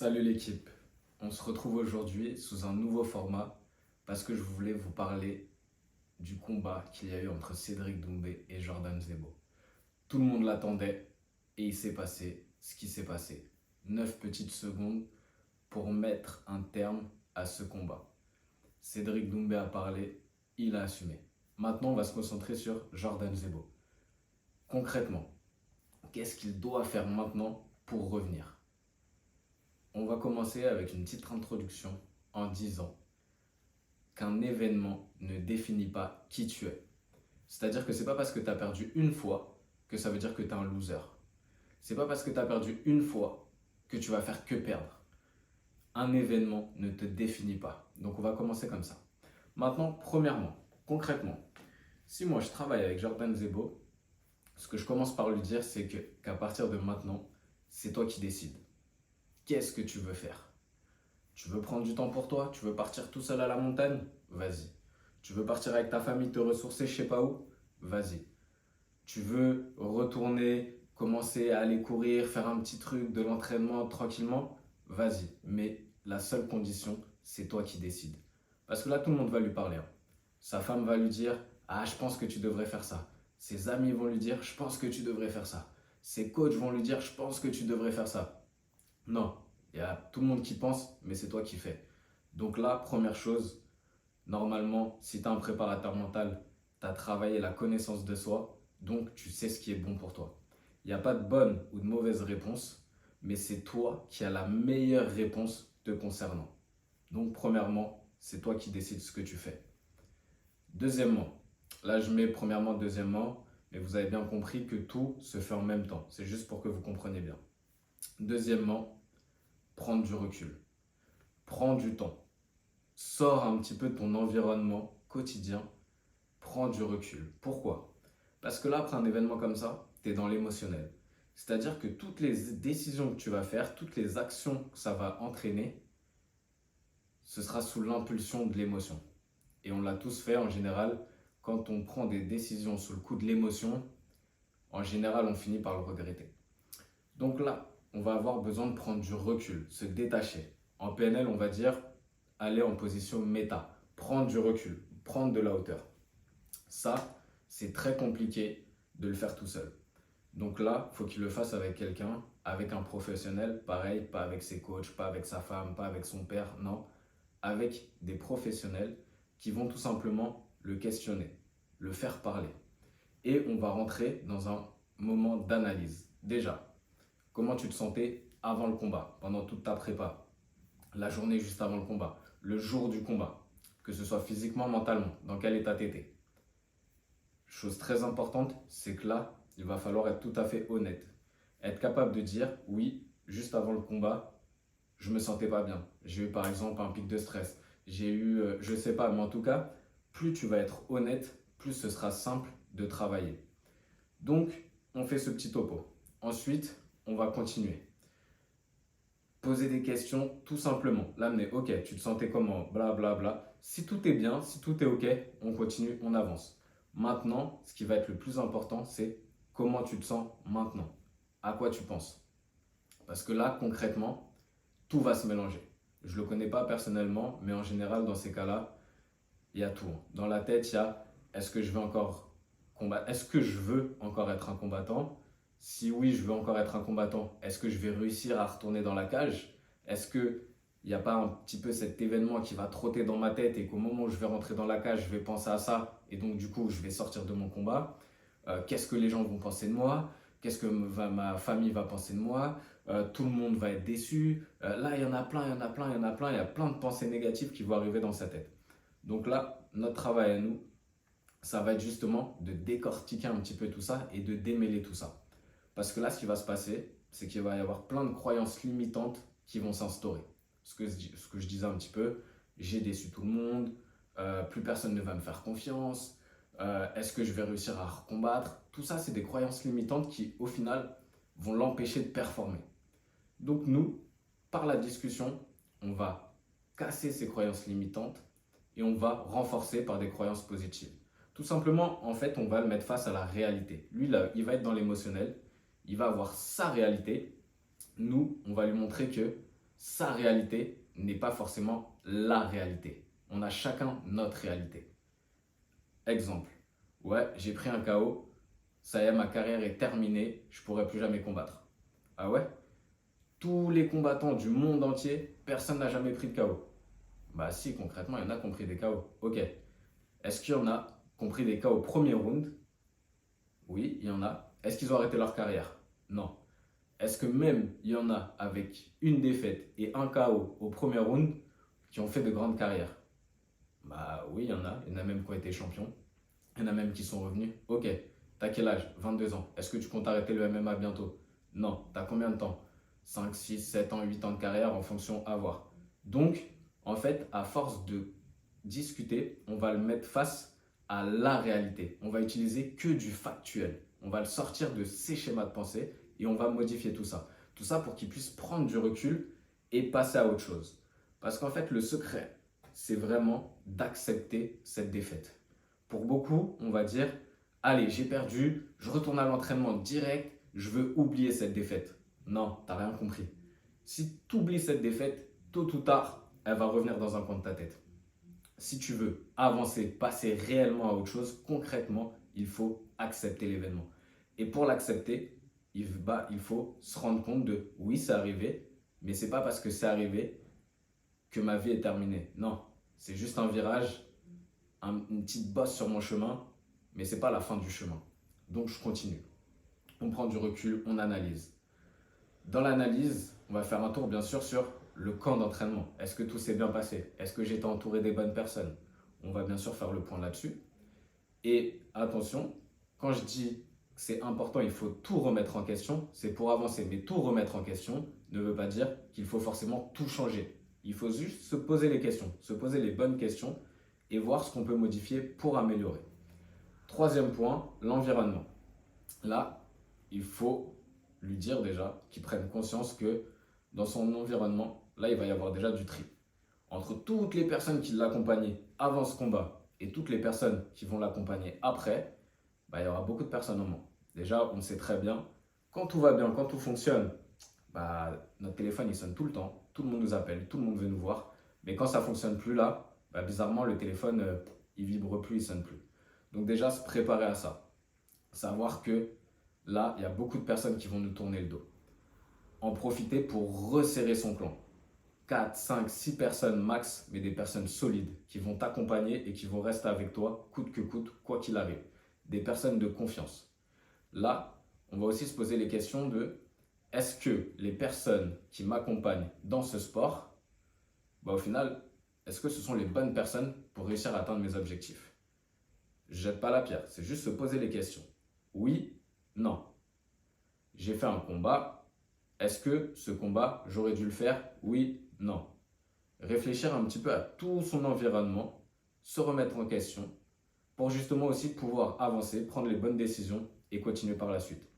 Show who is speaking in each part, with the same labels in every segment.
Speaker 1: Salut l'équipe, on se retrouve aujourd'hui sous un nouveau format parce que je voulais vous parler du combat qu'il y a eu entre Cédric Doumbé et Jordan Zebo. Tout le monde l'attendait et il s'est passé ce qui s'est passé. 9 petites secondes pour mettre un terme à ce combat. Cédric Doumbé a parlé, il a assumé. Maintenant, on va se concentrer sur Jordan Zebo. Concrètement, qu'est-ce qu'il doit faire maintenant pour revenir? On va commencer avec une petite introduction en disant qu'un événement ne définit pas qui tu es. C'est-à-dire que c'est pas parce que tu as perdu une fois que ça veut dire que tu es un loser. C'est pas parce que tu as perdu une fois que tu vas faire que perdre. Un événement ne te définit pas. Donc on va commencer comme ça. Maintenant, premièrement, concrètement, si moi je travaille avec Jordan Zebo, ce que je commence par lui dire, c'est qu'à partir de maintenant, c'est toi qui décides. Qu'est-ce que tu veux faire? Tu veux prendre du temps pour toi? Tu veux partir tout seul à la montagne? Vas-y. Tu veux partir avec ta famille, te ressourcer je sais pas où? Vas-y. Tu veux retourner, commencer à aller courir, faire un petit truc, de l'entraînement tranquillement? Vas-y. Mais la seule condition, c'est toi qui décides. Parce que là, tout le monde va lui parler, hein. Sa femme va lui dire, ah, je pense que tu devrais faire ça. Ses amis vont lui dire, je pense que tu devrais faire ça. Ses coachs vont lui dire, je pense que tu devrais faire ça. Non, il y a tout le monde qui pense, mais c'est toi qui fais. Donc là, première chose, normalement, si tu as un préparateur mental, tu as travaillé la connaissance de soi, donc tu sais ce qui est bon pour toi. Il n'y a pas de bonne ou de mauvaise réponse, mais c'est toi qui as la meilleure réponse te concernant. Donc premièrement, c'est toi qui décides ce que tu fais. Deuxièmement, là je mets premièrement, deuxièmement, mais vous avez bien compris que tout se fait en même temps. C'est juste pour que vous compreniez bien. Deuxièmement, prendre du recul. Prends du temps. Sors un petit peu de ton environnement quotidien. Prends du recul. Pourquoi? Parce que là, après un événement comme ça, tu es dans l'émotionnel. C'est-à-dire que toutes les décisions que tu vas faire, toutes les actions que ça va entraîner, ce sera sous l'impulsion de l'émotion. Et on l'a tous fait en général. Quand on prend des décisions sous le coup de l'émotion, en général, on finit par le regretter. Donc là, on va avoir besoin de prendre du recul, se détacher. En PNL, on va dire aller en position méta, prendre du recul, prendre de la hauteur. Ça, c'est très compliqué de le faire tout seul. Donc là, il faut qu'il le fasse avec quelqu'un, avec un professionnel, pareil, pas avec ses coachs, pas avec sa femme, pas avec son père, non, avec des professionnels qui vont tout simplement le questionner, le faire parler. Et on va rentrer dans un moment d'analyse. Déjà, comment tu te sentais avant le combat, pendant toute ta prépa, la journée juste avant le combat, le jour du combat, que ce soit physiquement, mentalement, dans quel état tu étais. Chose très importante, c'est que là, il va falloir être tout à fait honnête. Être capable de dire, oui, juste avant le combat, je me sentais pas bien. J'ai eu par exemple un pic de stress. J'ai eu, je sais pas, mais en tout cas, plus tu vas être honnête, plus ce sera simple de travailler. Donc, on fait ce petit topo. Ensuite, on va continuer. Poser des questions tout simplement. L'amener, ok, tu te sentais comment? Bla bla bla. Si tout est bien, si tout est ok, on continue, on avance. Maintenant, ce qui va être le plus important, c'est comment tu te sens maintenant. À quoi tu penses? Parce que là, concrètement, tout va se mélanger. Je ne le connais pas personnellement, mais en général, dans ces cas-là, il y a tout. Dans la tête, il y a est-ce que je veux encore combattre? Est-ce que je veux encore être un combattant? Si oui, je veux encore être un combattant, est-ce que je vais réussir à retourner dans la cage? Est-ce qu'il n'y a pas un petit peu cet événement qui va trotter dans ma tête et qu'au moment où je vais rentrer dans la cage, je vais penser à ça et donc du coup, je vais sortir de mon combat? Qu'est-ce que les gens vont penser de moi? Qu'est-ce que ma famille va penser de moi? Tout le monde va être déçu. Là, il y en a plein, il y en a plein, il y en a plein. Il y a plein de pensées négatives qui vont arriver dans sa tête. Donc là, notre travail à nous, ça va être justement de décortiquer un petit peu tout ça et de démêler tout ça. Parce que là, ce qui va se passer, c'est qu'il va y avoir plein de croyances limitantes qui vont s'instaurer. Ce que je disais un petit peu, j'ai déçu tout le monde, plus personne ne va me faire confiance, est-ce que je vais réussir à recombattre? Tout ça, c'est des croyances limitantes qui, au final, vont l'empêcher de performer. Donc nous, par la discussion, on va casser ces croyances limitantes et on va renforcer par des croyances positives. Tout simplement, en fait, on va le mettre face à la réalité. Lui, là, il va être dans l'émotionnel, il va avoir sa réalité. Nous, on va lui montrer que sa réalité n'est pas forcément la réalité. On a chacun notre réalité. Exemple, ouais, j'ai pris un KO, ça y est, ma carrière est terminée, je pourrai plus jamais combattre. Ah ouais? Tous les combattants du monde entier, personne n'a jamais pris de KO. Bah si, concrètement, il y en a qui ont pris des KO. Ok. Est-ce qu'il y en a qui ont pris des KO au premier round? Oui, il y en a. Est-ce qu'ils ont arrêté leur carrière? Non. Est-ce que même il y en a avec une défaite et un KO au premier round qui ont fait de grandes carrières? Bah oui, il y en a. Il y en a même qui ont été champions. Il y en a même qui sont revenus. Ok, t'as quel âge? 22 ans. Est-ce que tu comptes arrêter le MMA bientôt? Non. T'as combien de temps? 5, 6, 7 ans, 8 ans de carrière en fonction à voir. Donc, en fait, à force de discuter, on va le mettre face à la réalité. On va utiliser que du factuel. On va le sortir de ses schémas de pensée et on va modifier tout ça. Tout ça pour qu'il puisse prendre du recul et passer à autre chose. Parce qu'en fait, le secret, c'est vraiment d'accepter cette défaite. Pour beaucoup, on va dire, allez, j'ai perdu, je retourne à l'entraînement direct, je veux oublier cette défaite. Non, t'as rien compris. Si tu oublies cette défaite, tôt ou tard, elle va revenir dans un coin de ta tête. Si tu veux avancer, passer réellement à autre chose, concrètement, il faut accepter l'événement. Et pour l'accepter, il faut se rendre compte de oui, c'est arrivé, mais c'est pas parce que c'est arrivé que ma vie est terminée. Non, c'est juste un virage, une petite bosse sur mon chemin, mais c'est pas la fin du chemin. Donc je continue. On prend du recul, on analyse. Dans l'analyse, on va faire un tour bien sûr sur le camp d'entraînement. Est-ce que tout s'est bien passé? Est-ce que j'ai été entouré des bonnes personnes? On va bien sûr faire le point là-dessus. Et attention, quand je dis que c'est important, il faut tout remettre en question, c'est pour avancer. Mais tout remettre en question ne veut pas dire qu'il faut forcément tout changer. Il faut juste se poser les questions, se poser les bonnes questions et voir ce qu'on peut modifier pour améliorer. Troisième point, l'environnement. Là, il faut lui dire déjà qu'il prenne conscience que dans son environnement, là, il va y avoir déjà du tri. Entre toutes les personnes qui l'accompagnaient avant ce combat et toutes les personnes qui vont l'accompagner après, bah, il y aura beaucoup de personnes au moins. Déjà, on sait très bien, quand tout va bien, quand tout fonctionne, bah, notre téléphone il sonne tout le temps, tout le monde nous appelle, tout le monde veut nous voir. Mais quand ça ne fonctionne plus là, bah, bizarrement, le téléphone, il vibre plus, il sonne plus. Donc déjà, se préparer à ça. Savoir que là, il y a beaucoup de personnes qui vont nous tourner le dos. En profiter pour resserrer son clan. 4, 5, 6 personnes max, mais des personnes solides qui vont t'accompagner et qui vont rester avec toi, coûte que coûte, quoi qu'il arrive. Des personnes de confiance. Là, on va aussi se poser les questions de est-ce que les personnes qui m'accompagnent dans ce sport, bah, au final, est-ce que ce sont les bonnes personnes pour réussir à atteindre mes objectifs? Je jette pas la pierre, c'est juste se poser les questions. Oui, non. J'ai fait un combat. Est-ce que ce combat, j'aurais dû le faire? Oui, non. Réfléchir un petit peu à tout son environnement, se remettre en question pour justement aussi pouvoir avancer, prendre les bonnes décisions et continuer par la suite.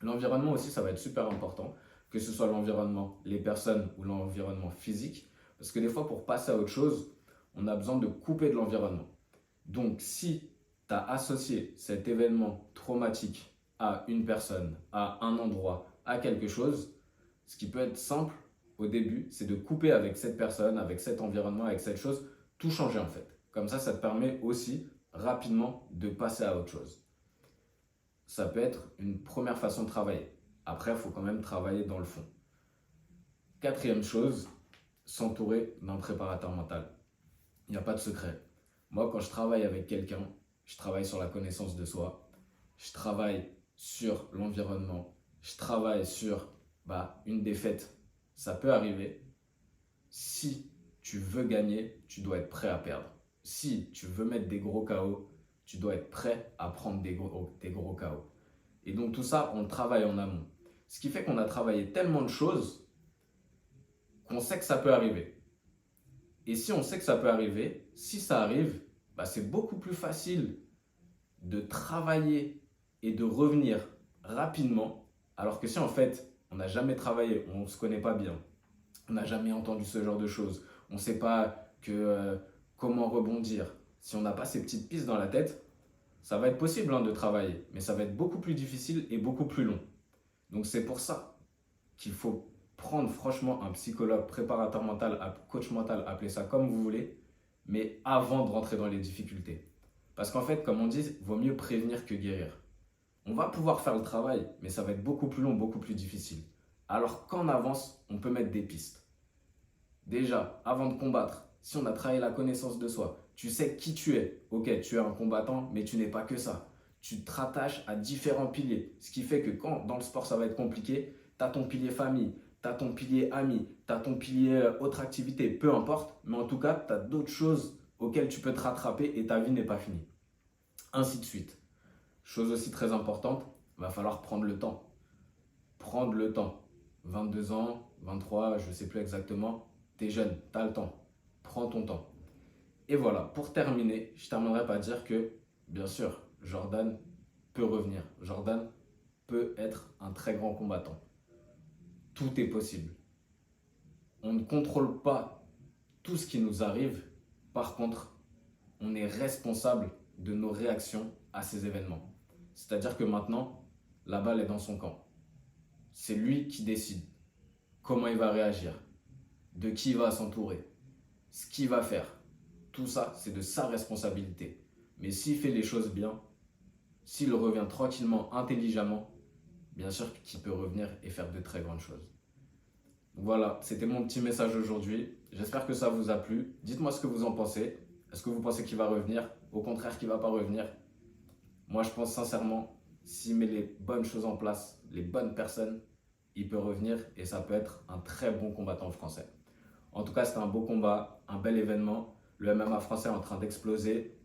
Speaker 1: L'environnement aussi, ça va être super important, que ce soit l'environnement, les personnes ou l'environnement physique, parce que des fois, pour passer à autre chose, on a besoin de couper de l'environnement. Donc, si tu as associé cet événement traumatique à une personne, à un endroit, à quelque chose, ce qui peut être simple au début, c'est de couper avec cette personne, avec cet environnement, avec cette chose, tout changer en fait. Comme ça te permet aussi rapidement de passer à autre chose. Ça peut être une première façon de travailler. Après, il faut quand même travailler dans le fond. Quatrième chose, s'entourer d'un préparateur mental. Il n'y a pas de secret. Moi, quand je travaille avec quelqu'un, je travaille sur la connaissance de soi, je travaille sur l'environnement, je travaille sur une défaite. Ça peut arriver. Si tu veux gagner, tu dois être prêt à perdre. Si tu veux mettre des gros KO, tu dois être prêt à prendre des gros KO. Et donc tout ça, on le travaille en amont. Ce qui fait qu'on a travaillé tellement de choses qu'on sait que ça peut arriver. Et si on sait que ça peut arriver, si ça arrive, c'est beaucoup plus facile de travailler et de revenir rapidement. Alors que si en fait, on n'a jamais travaillé, on ne se connaît pas bien, on n'a jamais entendu ce genre de choses, on ne sait pas comment rebondir. Si on n'a pas ces petites pistes dans la tête, ça va être possible de travailler, mais ça va être beaucoup plus difficile et beaucoup plus long. Donc c'est pour ça qu'il faut prendre franchement un psychologue, préparateur mental, coach mental, appelez ça comme vous voulez, mais avant de rentrer dans les difficultés. Parce qu'en fait, comme on dit, vaut mieux prévenir que guérir. On va pouvoir faire le travail, mais ça va être beaucoup plus long, beaucoup plus difficile. Alors qu'en avance, on peut mettre des pistes. Déjà, avant de combattre, si on a travaillé la connaissance de soi, tu sais qui tu es. Ok, tu es un combattant, mais tu n'es pas que ça. Tu te rattaches à différents piliers. Ce qui fait que quand dans le sport ça va être compliqué, tu as ton pilier famille, tu as ton pilier ami, tu as ton pilier autre activité, peu importe. Mais en tout cas, tu as d'autres choses auxquelles tu peux te rattraper et ta vie n'est pas finie. Ainsi de suite. Chose aussi très importante, il va falloir prendre le temps. Prendre le temps. 22 ans, 23, je ne sais plus exactement. Tu es jeune, tu as le temps. Prends ton temps. Et voilà, pour terminer, je terminerai par dire que, bien sûr, Jordan peut revenir. Jordan peut être un très grand combattant. Tout est possible. On ne contrôle pas tout ce qui nous arrive. Par contre, on est responsable de nos réactions à ces événements. C'est-à-dire que maintenant, la balle est dans son camp. C'est lui qui décide comment il va réagir, de qui il va s'entourer, ce qu'il va faire. Tout ça, c'est de sa responsabilité. Mais s'il fait les choses bien, s'il revient tranquillement, intelligemment, bien sûr qu'il peut revenir et faire de très grandes choses. Voilà, c'était mon petit message aujourd'hui. J'espère que ça vous a plu. Dites-moi ce que vous en pensez. Est-ce que vous pensez qu'il va revenir? Au contraire, qu'il ne va pas revenir? Moi, je pense sincèrement, s'il met les bonnes choses en place, les bonnes personnes, il peut revenir et ça peut être un très bon combattant français. En tout cas, c'était un beau combat, un bel événement. Le MMA français est en train d'exploser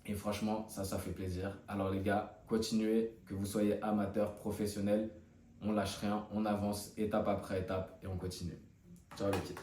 Speaker 1: et franchement, ça fait plaisir. Alors les gars, continuez, que vous soyez amateur, professionnel, on lâche rien, on avance étape après étape et on continue. Ciao l'équipe.